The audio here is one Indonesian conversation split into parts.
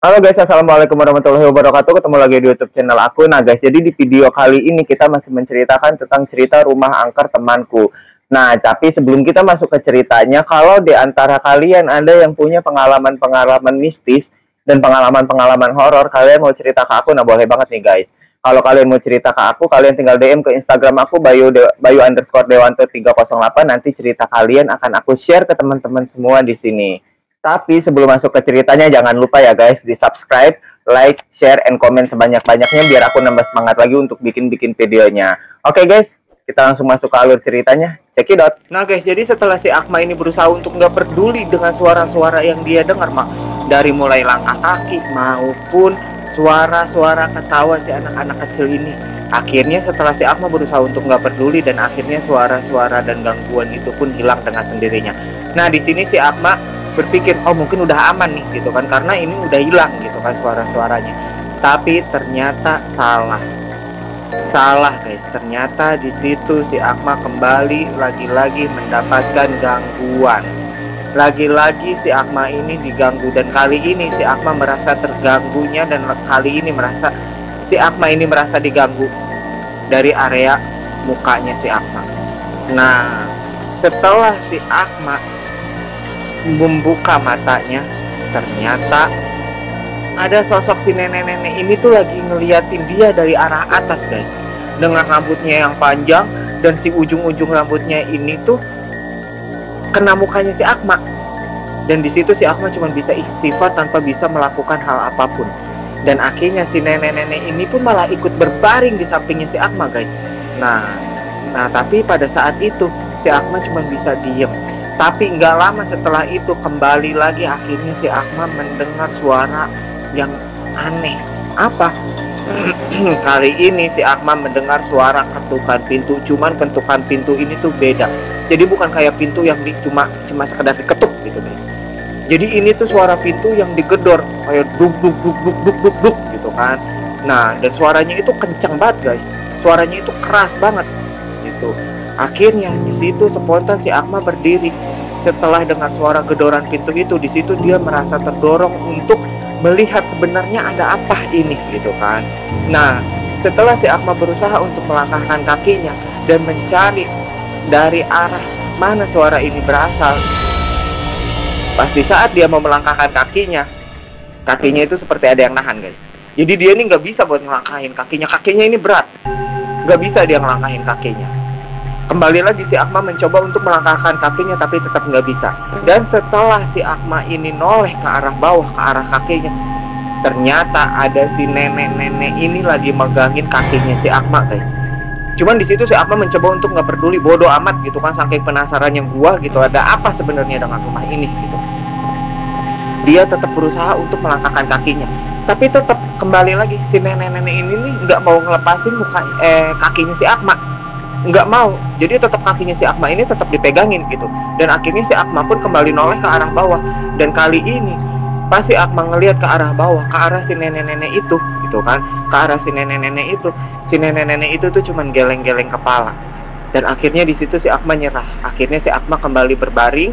Halo guys, assalamualaikum warahmatullahi wabarakatuh. Ketemu lagi di YouTube channel aku. Nah guys, jadi di video kali ini kita masih menceritakan tentang cerita rumah angker temanku. Nah, tapi sebelum kita masuk ke ceritanya, kalau di antara kalian ada yang punya pengalaman-pengalaman mistis dan pengalaman-pengalaman horor, kalian mau cerita ke aku, nah boleh banget nih guys. Kalau kalian mau cerita ke aku, kalian tinggal DM ke Instagram aku bayu_dewanto308. Nanti cerita kalian akan aku share ke teman-teman semua di sini. Tapi sebelum masuk ke ceritanya, jangan lupa ya guys, di subscribe, like, share, and comment sebanyak-banyaknya biar aku nambah semangat lagi untuk bikin-bikin videonya. Oke guys, kita langsung masuk ke alur ceritanya. Check it out. Nah guys, jadi setelah si Akma ini berusaha untuk nggak peduli dengan suara-suara yang dia dengar, dari mulai langkah kaki maupun suara-suara ketawa si anak-anak kecil ini. Akhirnya setelah si Akma berusaha untuk nggak peduli, dan akhirnya suara-suara dan gangguan itu pun hilang dengan sendirinya. Nah di sini si Akma berpikir, oh mungkin udah aman nih gitu kan, karena ini udah hilang gitu kan suara-suaranya. Tapi ternyata salah guys. Ternyata di situ si Akma kembali lagi-lagi mendapatkan gangguan. Lagi-lagi si Akma ini diganggu, dan kali ini si Akma merasa terganggunya, dan kali ini si Akma ini merasa diganggu dari area mukanya si Akma. Nah, setelah si Akma membuka matanya, ternyata ada sosok si nenek-nenek ini tuh lagi ngeliatin dia dari arah atas guys, dengan rambutnya yang panjang, dan si ujung-ujung rambutnya ini tuh kena mukanya si Akma. Dan di situ si Akma cuma bisa istighfar tanpa bisa melakukan hal apapun. Dan akhirnya si nenek-nenek ini pun malah ikut berbaring di sampingnya si Akma guys. Nah tapi pada saat itu si Akma cuma bisa diem. Tapi nggak lama setelah itu kembali lagi, akhirnya si Akma mendengar suara yang aneh. Apa? Kali ini si Akma mendengar suara ketukan pintu. Cuman ketukan pintu ini tuh beda. Jadi bukan kayak pintu yang cuma sekedar diketuk gitu guys. Jadi ini tuh suara pintu yang digedor, kayak duk duk duk duk duk duk duk gitu kan. Nah, dan suaranya itu kencang banget guys. Suaranya itu keras banget gitu. Akhirnya di situ spontan si Akma berdiri. Setelah dengar suara gedoran pintu itu, di situ dia merasa terdorong untuk melihat sebenarnya ada apa ini gitu kan. Nah, setelah si Akma berusaha untuk melangkahkan kakinya dan mencari dari arah mana suara ini berasal, pas di saat dia mau melangkahkan kakinya itu seperti ada yang nahan guys. Jadi dia ini nggak bisa buat ngelangkahin kakinya ini berat, nggak bisa dia ngelangkahin kakinya. Kembali lagi si Akma mencoba untuk melangkahkan kakinya, tapi tetap nggak bisa. Dan setelah si Akma ini noleh ke arah bawah, ke arah kakinya, ternyata ada si nenek-nenek ini lagi megangin kakinya si Akma guys. Cuman di situ si Akma mencoba untuk nggak peduli, bodoh amat gitu kan, saking penasarannya gua gitu, ada apa sebenarnya dengan rumah ini gitu. Dia tetap berusaha untuk melangkahkan kakinya, tapi tetap kembali lagi si nenek-nenek ini nih nggak mau ngelepasin kakinya si Akma. Nggak mau, jadi tetap kakinya si Akma ini tetap dipegangin gitu. Dan akhirnya si Akma pun kembali noleh ke arah bawah. Dan kali ini pas si Akma ngelihat ke arah bawah, ke arah si nenek-nenek itu gitu kan, ke arah si nenek-nenek itu, si nenek-nenek itu tuh cuman geleng-geleng kepala. Dan akhirnya di situ si Akma nyerah. Akhirnya si Akma kembali berbaring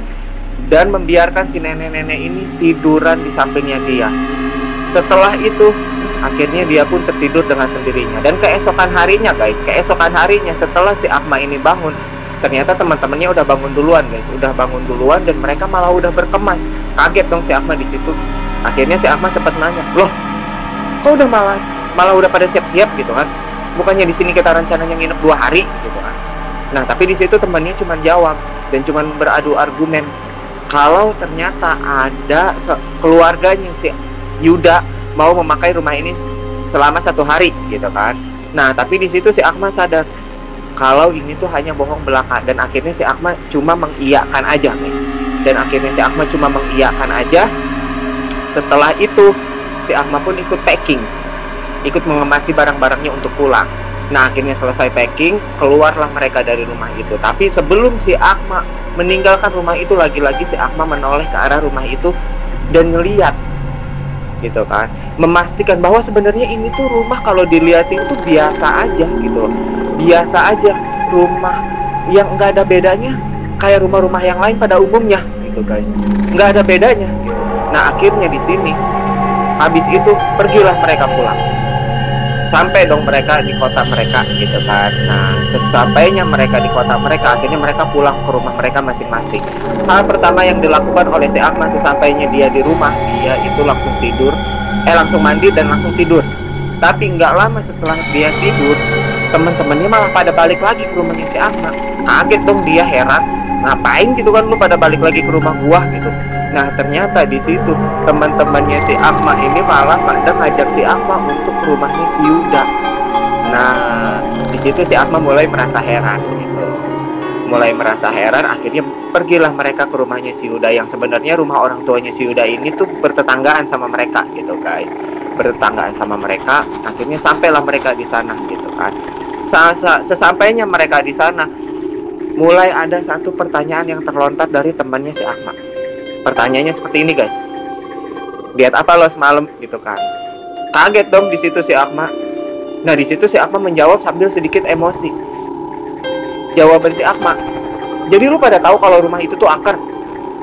dan membiarkan si nenek-nenek ini tiduran di sampingnya dia. Setelah itu akhirnya dia pun tertidur dengan sendirinya. Dan keesokan harinya guys, setelah si Akma ini bangun, ternyata teman-temannya udah bangun duluan guys, dan mereka malah udah berkemas. Kaget dong si Akma di situ. Akhirnya si Akma sempat nanya, loh, kok udah malah udah pada siap-siap gitu kan? Bukannya di sini kita rencananya nginep 2 hari gitu kan? Nah tapi di situ temannya cuma jawab dan cuma beradu argumen kalau ternyata ada keluarganya si Yuda mau memakai rumah ini selama 1 hari gitu kan. Nah tapi di situ si Akma sadar kalau ini tuh hanya bohong belaka, dan akhirnya si Akma cuma mengiyakan aja nih. Setelah itu si Akma pun ikut packing, ikut mengemasi barang-barangnya untuk pulang. Nah akhirnya selesai packing, keluarlah mereka dari rumah itu. Tapi sebelum si Akma meninggalkan rumah itu, lagi-lagi si Akma menoleh ke arah rumah itu dan ngeliat gitu kan, memastikan bahwa sebenarnya ini tuh rumah kalau dilihatin tuh biasa aja gitu, rumah yang nggak ada bedanya kayak rumah-rumah yang lain pada umumnya gitu guys, nggak ada bedanya gitu. Nah akhirnya di sini Habis itu pergilah mereka pulang. Sampai dong mereka di kota mereka gitu kan. Nah, sesampainya mereka di kota mereka, akhirnya mereka pulang ke rumah mereka masing-masing. Hal pertama yang dilakukan oleh si Akma sesampainya dia di rumah, dia itu langsung tidur, langsung mandi dan langsung tidur. Tapi nggak lama setelah dia tidur, teman-temannya malah pada balik lagi ke rumahnya si Akma. Kaget dong dia, heran, ngapain gitu kan lu pada balik lagi ke rumah gua gitu. Nah, ternyata di situ teman-temannya si Akma ini malah pada ngajak si Akma untuk ke rumahnya si Yuda. Nah, di situ si Akma mulai merasa heran gitu. Mulai merasa heran, akhirnya pergilah mereka ke rumahnya si Yuda, yang sebenarnya rumah orang tuanya si Yuda ini tuh bertetanggaan sama mereka gitu, guys. Bertetanggaan sama mereka, akhirnya sampailah mereka di sana gitu kan. Sesampainya mereka di sana, mulai ada satu pertanyaan yang terlontar dari temannya si Akma. Pertanyaannya seperti ini, guys. Lihat apa lo semalam gitu kan. Kaget dong di situ si Akma. Nah, di situ si Akma menjawab sambil sedikit emosi. Jawaban si Akma, jadi lu pada tahu kalau rumah itu tuh angker?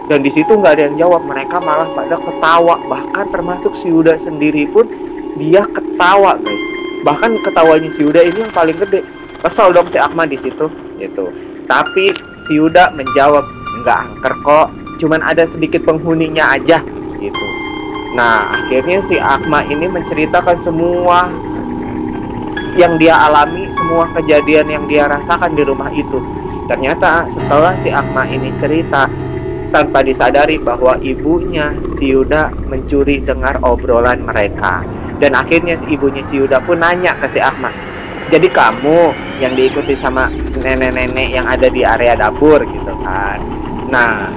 Dan di situ nggak ada yang jawab, mereka malah pada ketawa. Bahkan termasuk si Yuda sendiri pun dia ketawa, guys. Bahkan ketawanya si Yuda ini yang paling gede. Kesel dong si Akma di situ gitu. Tapi si Yuda menjawab, nggak angker kok, cuman ada sedikit penghuninya aja gitu. Nah, akhirnya si Akma ini menceritakan semua yang dia alami, semua kejadian yang dia rasakan di rumah itu. Ternyata setelah si Akma ini cerita, tanpa disadari bahwa ibunya si Yuda mencuri dengar obrolan mereka. Dan akhirnya si ibunya si Yuda pun nanya ke si Akma, jadi kamu yang diikuti sama nenek-nenek yang ada di area dapur gitu kan. Nah,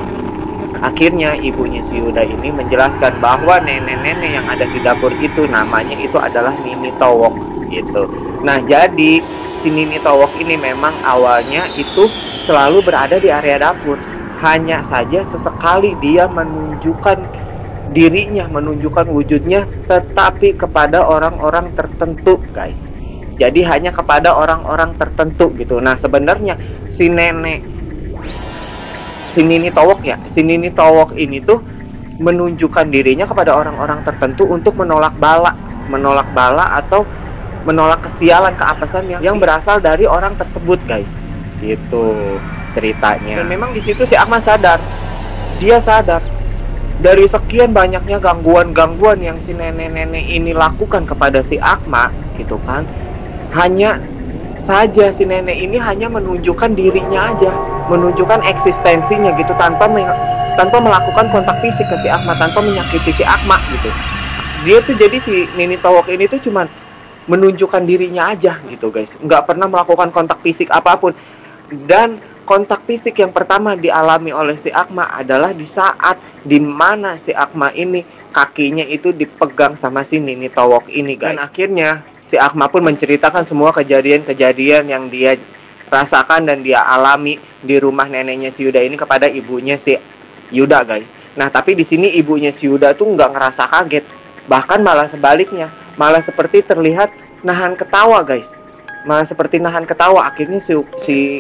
akhirnya ibunya si Yuda ini menjelaskan bahwa nenek-nenek yang ada di dapur itu namanya itu adalah Nini Towok gitu. Nah, jadi si Nini Towok ini memang awalnya itu selalu berada di area dapur. Hanya saja sesekali dia menunjukkan dirinya, menunjukkan wujudnya, tetapi kepada orang-orang tertentu, guys. Jadi hanya kepada orang-orang tertentu gitu. Nah, sebenarnya si Nini Towok ya, si Nini Towok ini tuh menunjukkan dirinya kepada orang-orang tertentu untuk menolak bala atau menolak kesialan, keapesan yang berasal dari orang tersebut, guys. Gitu ceritanya. Dan memang di situ si Akma sadar, dia sadar dari sekian banyaknya gangguan-gangguan yang si nenek-nenek ini lakukan kepada si Akma gitu kan, hanya saja si nenek ini hanya menunjukkan dirinya aja, menunjukkan eksistensinya gitu, tanpa melakukan kontak fisik ke si Akma, tanpa menyakiti si Akma gitu. Dia tuh jadi si Nini Towok ini tuh cuman menunjukkan dirinya aja gitu, guys, nggak pernah melakukan kontak fisik apapun. Dan kontak fisik yang pertama dialami oleh si Akma adalah di saat dimana si Akma ini kakinya itu dipegang sama si Nini Towok ini, guys. Dan akhirnya si Akma pun menceritakan semua kejadian-kejadian yang dia rasakan dan dia alami di rumah neneknya si Yuda ini kepada ibunya si Yuda, guys. Nah, tapi di sini ibunya si Yuda tuh nggak ngerasa kaget, bahkan malah sebaliknya, malah seperti terlihat nahan ketawa, guys. Malah seperti nahan ketawa. Akhirnya si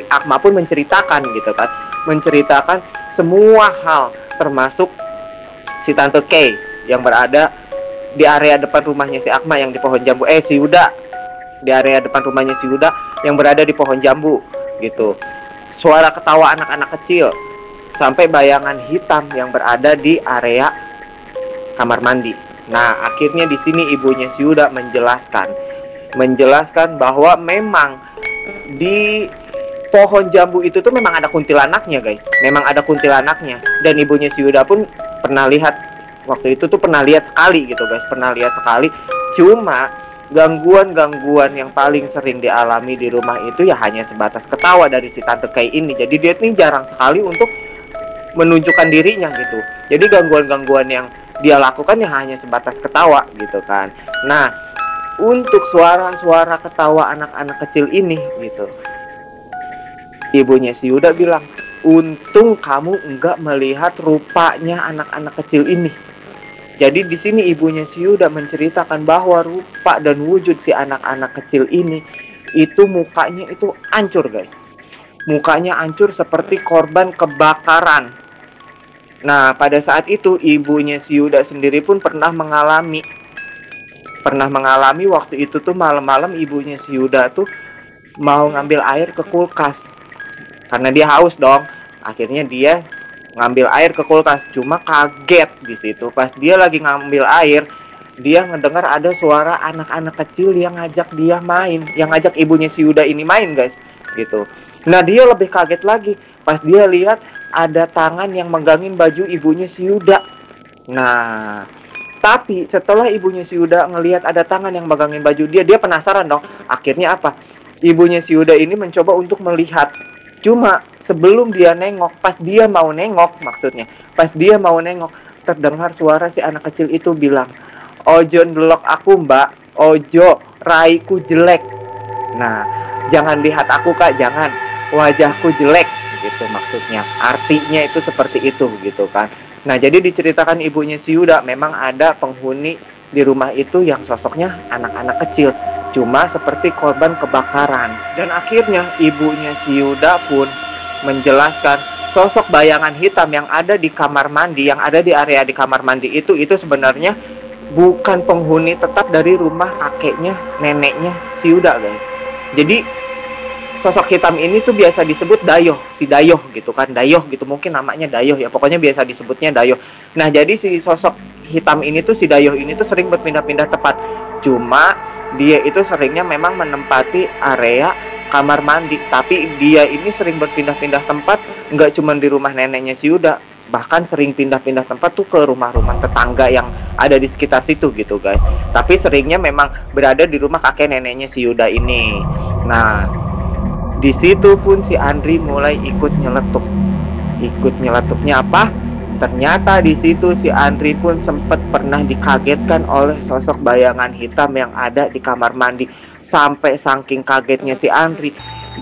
Akma pun menceritakan gitu kan, menceritakan semua hal, termasuk si Tante Kay yang berada di area depan rumahnya si Akma yang di pohon jambu. Si Yuda di area depan rumahnya si Yuda yang berada di pohon jambu gitu. Suara ketawa anak-anak kecil, sampai bayangan hitam yang berada di area kamar mandi. Nah, akhirnya di sini ibunya si Yuda menjelaskan bahwa memang di pohon jambu itu tuh memang ada kuntilanaknya, guys. Memang ada kuntilanaknya. Dan ibunya si Yuda pun pernah lihat, waktu itu tuh pernah lihat sekali gitu, guys. Pernah lihat sekali. Cuma gangguan-gangguan yang paling sering dialami di rumah itu ya hanya sebatas ketawa dari si Tante Kay ini. Jadi dia ini jarang sekali untuk menunjukkan dirinya gitu. Jadi gangguan-gangguan yang dia lakukan ya hanya sebatas ketawa gitu kan. Nah, untuk suara-suara ketawa anak-anak kecil ini gitu, ibunya si Yuda bilang, untung kamu enggak melihat rupanya anak-anak kecil ini. Jadi di sini ibunya si Yuda menceritakan bahwa rupa dan wujud si anak-anak kecil ini itu mukanya itu hancur, guys. Mukanya hancur seperti korban kebakaran. Nah, pada saat itu ibunya si Yuda sendiri pun pernah mengalami pernah mengalami waktu itu tuh malam-malam ibunya si Yuda tuh mau ngambil air ke kulkas karena dia haus dong. Akhirnya dia ngambil air ke kulkas, cuma kaget di situ pas dia lagi ngambil air, dia ngedengar ada suara anak-anak kecil yang ngajak dia main, yang ngajak ibunya si Yuda ini main, guys, gitu. Nah, dia lebih kaget lagi pas dia lihat ada tangan yang megangin baju ibunya si Yuda. Nah, tapi setelah ibunya si Yuda ngelihat ada tangan yang megangin baju dia, dia penasaran dong. Akhirnya apa? Ibunya si Yuda ini mencoba untuk melihat. Cuma sebelum dia nengok, pas dia mau nengok maksudnya, pas dia mau nengok, terdengar suara si anak kecil itu bilang, "Ojo ndelok aku, Mbak. Ojo, raiku jelek." Nah, jangan lihat aku, Kak, jangan. Wajahku jelek, gitu maksudnya. Artinya itu seperti itu, gitu kan. Nah, jadi diceritakan ibunya si Yuda, memang ada penghuni di rumah itu yang sosoknya anak-anak kecil, cuma seperti korban kebakaran. Dan akhirnya ibunya si Yuda pun menjelaskan sosok bayangan hitam yang ada di kamar mandi, yang ada di area di kamar mandi itu sebenarnya bukan penghuni tetap dari rumah kakeknya, neneknya si Yuda, guys. Jadi sosok hitam ini tuh biasa disebut Dayoh, si Dayoh gitu kan, Dayoh gitu, mungkin namanya Dayoh ya, pokoknya biasa disebutnya Dayoh. Nah, jadi si sosok hitam ini tuh, si Dayoh ini tuh sering berpindah-pindah tempat. Cuma dia itu seringnya memang menempati area kamar mandi, tapi dia ini sering berpindah-pindah tempat, nggak cuma di rumah neneknya si Yuda, bahkan sering pindah-pindah tempat tuh ke rumah-rumah tetangga yang ada di sekitar situ gitu, guys. Tapi seringnya memang berada di rumah kakek neneknya si Yuda ini. Nah, di situ pun si Andri mulai ikut nyeletuk. Ikut nyeletuknya apa? Ternyata di situ si Andri pun sempat pernah dikagetkan oleh sosok bayangan hitam yang ada di kamar mandi. Sampai saking kagetnya si Andri,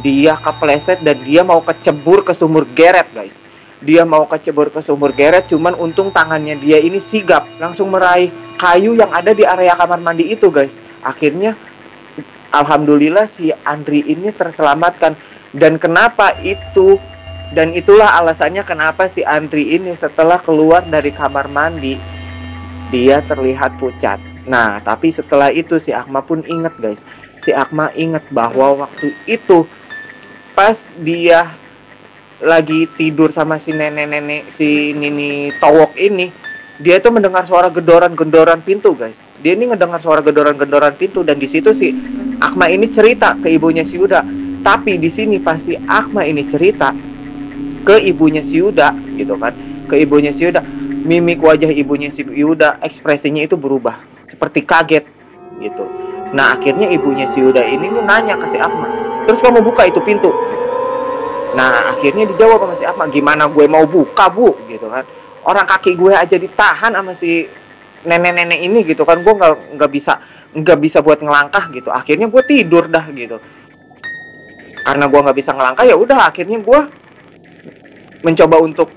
dia kepleset dan dia mau kecebur ke sumur geret, guys. Dia mau kecebur ke sumur geret, cuman untung tangannya dia ini sigap, langsung meraih kayu yang ada di area kamar mandi itu, guys. Akhirnya alhamdulillah si Andri ini terselamatkan. Dan kenapa itu? Dan itulah alasannya kenapa si Andri ini setelah keluar dari kamar mandi, dia terlihat pucat. Nah, tapi setelah itu si Akma pun ingat, guys. Si Akma ingat bahwa waktu itu pas dia lagi tidur sama si nenek-nenek, si Nini Towok ini, dia tuh mendengar suara gedoran-gedoran pintu, guys. Dia ini ngedengar suara gedoran-gedoran pintu, dan di situ si Akma ini cerita ke ibunya si Yuda. Tapi di sini pas si Akma ini cerita ke ibunya si Yuda, gitu kan, ke ibunya si Yuda, mimik wajah ibunya si Yuda, ekspresinya itu berubah, seperti kaget, gitu. Nah, akhirnya ibunya si Yuda ini nanya ke si Akma, "Terus kamu buka itu pintu?" Nah, akhirnya dijawab sama si Akma, "Gimana gue mau buka, Bu?" Gitu kan. Orang kaki gue aja ditahan sama si nenek-nenek ini, gitu kan. Gue nggak bisa buat ngelangkah gitu. Akhirnya gue tidur dah gitu. Karena gue nggak bisa ngelangkah, ya udah akhirnya gue mencoba untuk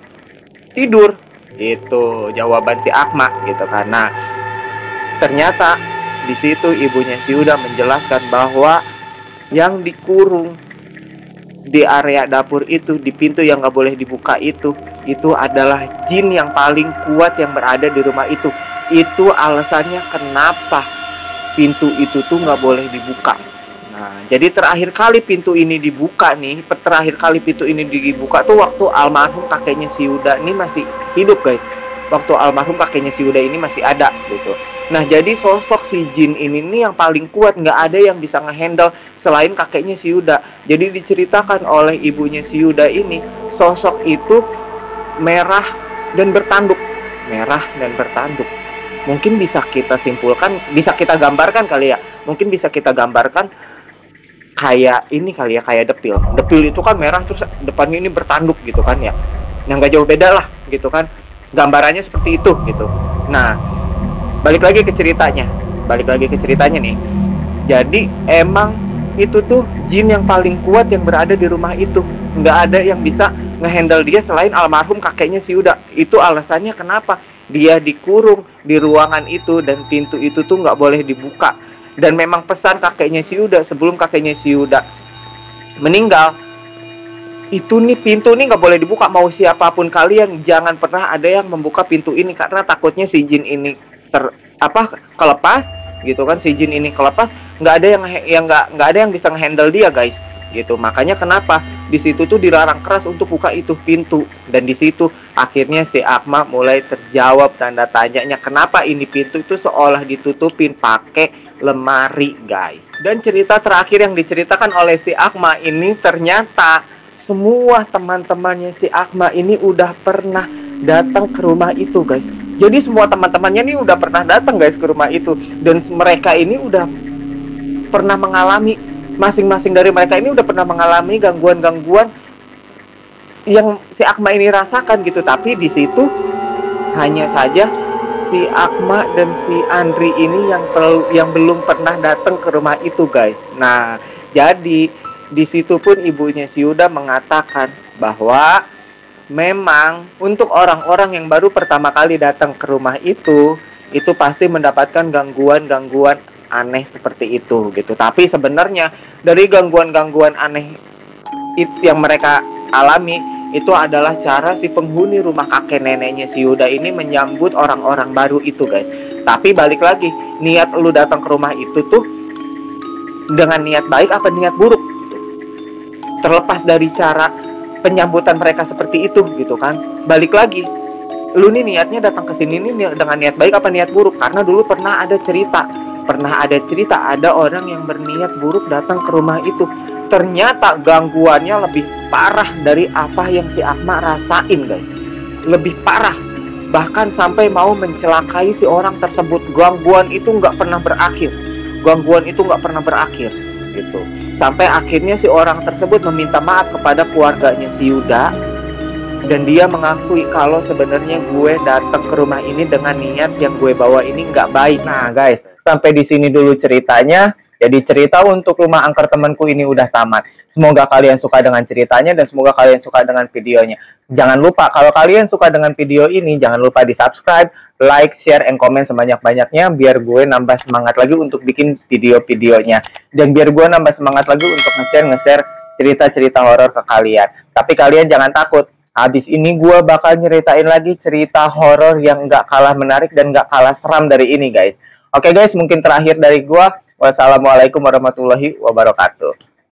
tidur. Itu jawaban si Akma, gitu kan. Nah, ternyata di situ ibunya si Yuda menjelaskan bahwa yang dikurung di area dapur itu, di pintu yang nggak boleh dibuka itu adalah jin yang paling kuat yang berada di rumah itu. Itu alasannya kenapa pintu itu tuh nggak boleh dibuka. Nah, jadi terakhir kali pintu ini dibuka tuh waktu almarhum kakeknya si Yuda ini masih hidup, guys. Waktu almarhum kakeknya si Yuda ini masih ada, gitu. Nah, jadi sosok si jin ini nih yang paling kuat, nggak ada yang bisa ngehandle selain kakeknya si Yuda. Jadi diceritakan oleh ibunya si Yuda ini, sosok itu merah dan bertanduk. Mungkin bisa kita simpulkan, bisa kita gambarkan kali ya. Mungkin bisa kita gambarkan kayak ini kali ya, kayak depil. Depil itu kan merah terus depannya ini bertanduk, gitu kan ya. Yang nggak jauh beda lah, gitu kan. Gambarannya seperti itu, gitu. Nah, balik lagi ke ceritanya nih. Jadi emang itu tuh jin yang paling kuat yang berada di rumah itu. Nggak ada yang bisa ngehandle dia selain almarhum kakeknya si Yuda. Itu alasannya kenapa dia dikurung di ruangan itu dan pintu itu tuh nggak boleh dibuka. Dan memang pesan kakeknya si Yuda sebelum kakeknya si Yuda meninggal, itu nih pintu nih nggak boleh dibuka. Mau siapapun kalian jangan pernah ada yang membuka pintu ini, karena takutnya si jin ini kelepas gitu kan. Si jin ini kelepas, nggak ada yang nggak ada yang bisa ngehandle dia guys, gitu. Makanya kenapa di situ tuh dilarang keras untuk buka itu pintu. Dan di situ akhirnya si Akma mulai terjawab tanda tanyanya, kenapa ini pintu itu seolah ditutupin pakai lemari guys. Dan cerita terakhir yang diceritakan oleh si Akma ini, ternyata semua teman-temannya si Akma ini udah pernah datang ke rumah itu guys. Jadi semua teman-temannya ini udah pernah datang guys ke rumah itu, dan mereka ini udah pernah mengalami, masing-masing dari mereka ini udah pernah mengalami gangguan-gangguan yang si Akma ini rasakan gitu. Tapi di situ hanya saja si Akma dan si Andri ini yang belum pernah datang ke rumah itu guys. Nah, jadi di situ pun ibunya si Yuda mengatakan bahwa memang untuk orang-orang yang baru pertama kali datang ke rumah itu pasti mendapatkan gangguan-gangguan aneh seperti itu gitu. Tapi sebenarnya dari gangguan-gangguan aneh itu yang mereka alami, itu adalah cara si penghuni rumah kakek neneknya si Yuda ini menyambut orang-orang baru itu guys. Tapi balik lagi, niat lu datang ke rumah itu tuh dengan niat baik apa niat buruk, terlepas dari cara penyambutan mereka seperti itu gitu kan. Balik lagi, lu nih niatnya datang ke sini nih dengan niat baik apa niat buruk. Karena dulu pernah ada cerita ada orang yang berniat buruk datang ke rumah itu. Ternyata gangguannya lebih parah dari apa yang si Akma rasain guys. Lebih parah, bahkan sampai mau mencelakai si orang tersebut. Gangguan itu nggak pernah berakhir gitu. Sampai akhirnya si orang tersebut meminta maaf kepada keluarganya si Yuda, dan dia mengakui kalau sebenarnya gue datang ke rumah ini dengan niat yang gue bawa ini nggak baik. Nah guys, sampai di sini dulu ceritanya. Jadi cerita untuk rumah angker temanku ini udah tamat. Semoga kalian suka dengan ceritanya dan semoga kalian suka dengan videonya. Jangan lupa kalau kalian suka dengan video ini, jangan lupa di subscribe, like, share, and comment sebanyak-banyaknya biar gue nambah semangat lagi untuk bikin video-videonya. Dan biar gue nambah semangat lagi untuk nge-share cerita-cerita horor ke kalian. Tapi kalian jangan takut. Habis ini gue bakal nyeritain lagi cerita horor yang gak kalah menarik dan gak kalah seram dari ini guys. Oke guys, mungkin terakhir dari gue. Wassalamualaikum warahmatullahi wabarakatuh.